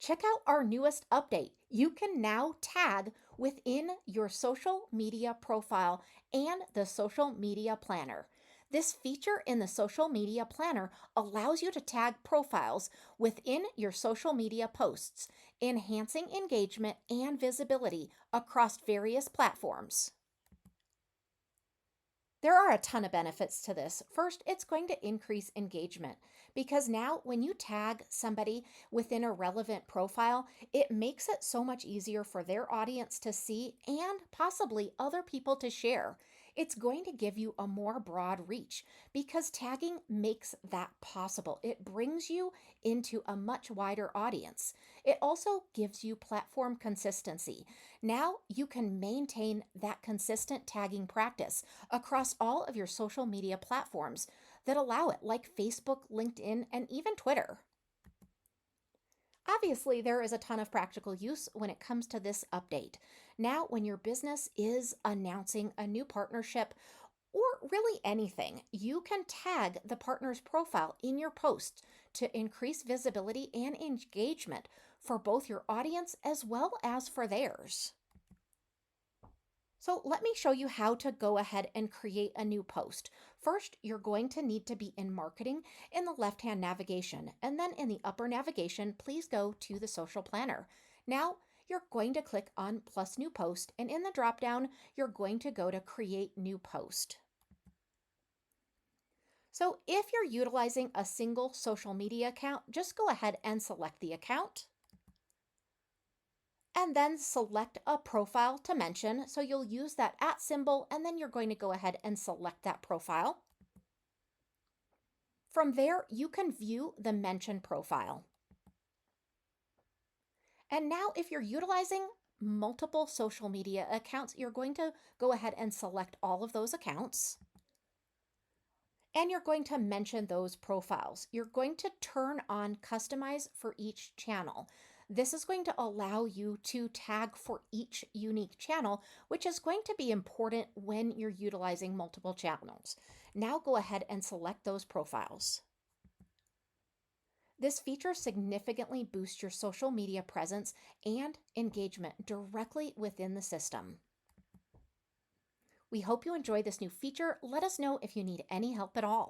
Check out our newest update. You can now tag within your social media profile and the social media planner. This feature in the social media planner allows you to tag profiles within your social media posts, enhancing engagement and visibility across various platforms. There are a ton of benefits to this. First, it's going to increase engagement because now when you tag somebody within a relevant profile, it makes it so much easier for their audience to see and possibly other people to share. It's going to give you a more broad reach because tagging makes that possible. It brings you into a much wider audience. It also gives you platform consistency. Now you can maintain that consistent tagging practice across all of your social media platforms that allow it, like Facebook, LinkedIn, and even Twitter. Obviously, there is a ton of practical use when it comes to this update. Now, when your business is announcing a new partnership or really anything, you can tag the partner's profile in your post to increase visibility and engagement for both your audience as well as for theirs. So let me show you how to go ahead and create a new post. First, you're going to need to be in marketing in the left-hand navigation, and then in the upper navigation, please go to the social planner. Now, you're going to click on plus new post, and in the dropdown, you're going to go to create new post. So if you're utilizing a single social media account, just go ahead and select the account and then select a profile to mention. So you'll use that @ symbol, and then you're going to go ahead and select that profile. From there, you can view the mention profile. And now if you're utilizing multiple social media accounts, you're going to go ahead and select all of those accounts. And you're going to mention those profiles. You're going to turn on customize for each channel. This is going to allow you to tag for each unique channel, which is going to be important when you're utilizing multiple channels. Now go ahead and select those profiles. This feature significantly boosts your social media presence and engagement directly within the system. We hope you enjoy this new feature. Let us know if you need any help at all.